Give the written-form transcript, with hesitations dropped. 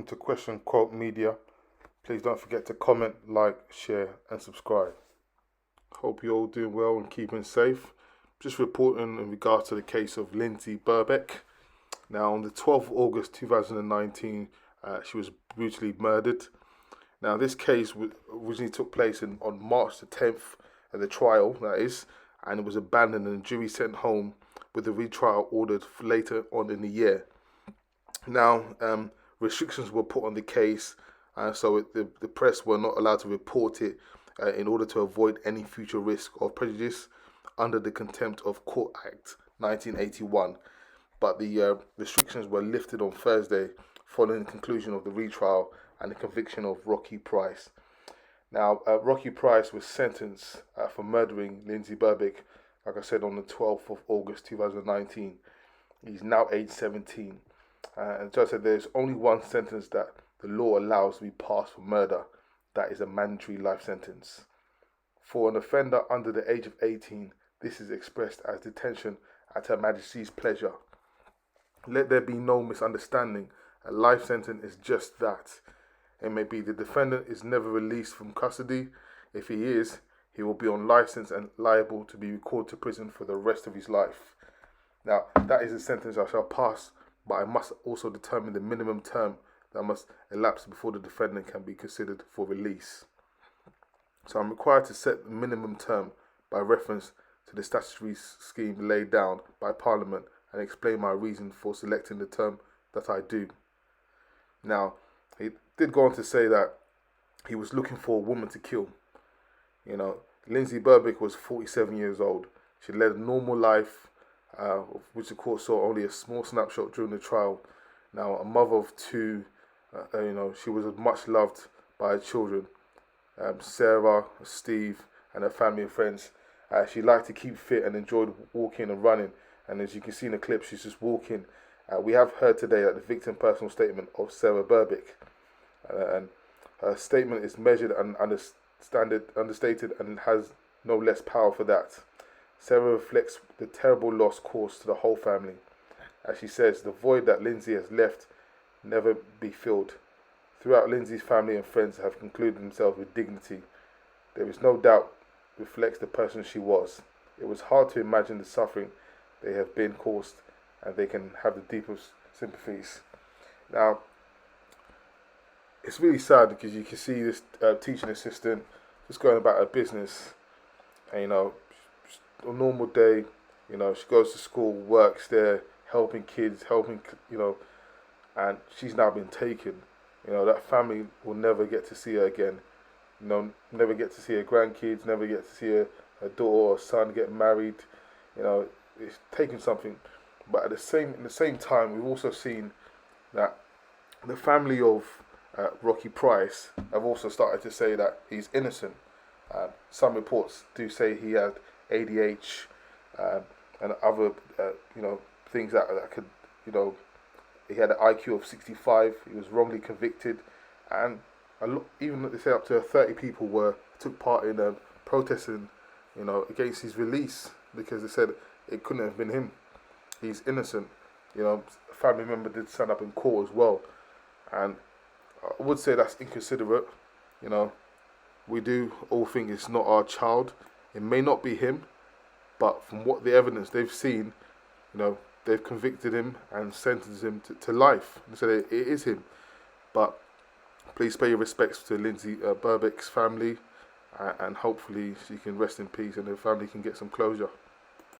to Question Quote Media. Please don't forget to comment, like, share, and subscribe. Hope you're all doing well and keeping safe. Just reporting in regards to the case of Lindsay Birbeck. Now, on the 12th of August 2019, she was brutally murdered. Now, this case originally took place on March the 10th, at the trial, that is, and it was abandoned and the jury sent home with the retrial ordered for later on in the year. Now, restrictions were put on the case, so the press were not allowed to report it in order to avoid any future risk of prejudice under the Contempt of Court Act 1981. But the restrictions were lifted on Thursday following the conclusion of the retrial and the conviction of Rocky Price. Now, Rocky Price was sentenced for murdering Lindsay Birbeck, like I said, on the 12th of August 2019. He's now age 17. And the judge said there's only one sentence that the law allows to be passed for murder. That is a mandatory life sentence. For an offender under the age of 18, this is expressed as detention at Her Majesty's pleasure. Let there be no misunderstanding. A life sentence is just that. It may be the defendant is never released from custody. If he is, he will be on license and liable to be recalled to prison for the rest of his life. Now, that is the sentence I shall pass, but I must also determine the minimum term that must elapse before the defendant can be considered for release. So I'm required to set the minimum term by reference to the statutory scheme laid down by Parliament and explain my reason for selecting the term that I do. Now, he did go on to say that he was looking for a woman to kill. You know, Lindsay Birbeck was 47 years old. She led a normal life, which of course saw only a small snapshot during the trial. Now, a mother of two, she was much loved by her children, Sarah, Steve, and her family and friends. She liked to keep fit and enjoyed walking and running. And as you can see in the clip, she's just walking. We have heard today that the victim personal statement of Sarah Birbeck, and her statement is measured and understated and has no less power for that. Sarah reflects the terrible loss caused to the whole family. As she says, the void that Lindsay has left never be filled. Throughout, Lindsay's family and friends have concluded themselves with dignity. There is no doubt reflects the person she was. It was hard to imagine the suffering they have been caused, and they can have the deepest sympathies. Now, it's really sad because you can see this teaching assistant just going about her business, and a normal day, she goes to school, works there, helping kids, and she's now been taken. That family will never get to see her again. Never get to see her grandkids, never get to see her daughter or son get married. It's taken something. But in the same time, we've also seen that the family of Rocky Price have also started to say that he's innocent. Some reports do say he had ADH and other things that could he had an IQ of 65. He was wrongly convicted, and even they say up to 30 people took part in protesting against his release, because they said it couldn't have been him. He's innocent. A family member did stand up in court as well, and I would say that's inconsiderate. We do all think it's not our child. It may not be him, but from what the evidence they've seen, they've convicted him and sentenced him to life. They said it is him. But please pay your respects to Lindsay Birbeck's family, and hopefully she can rest in peace and her family can get some closure.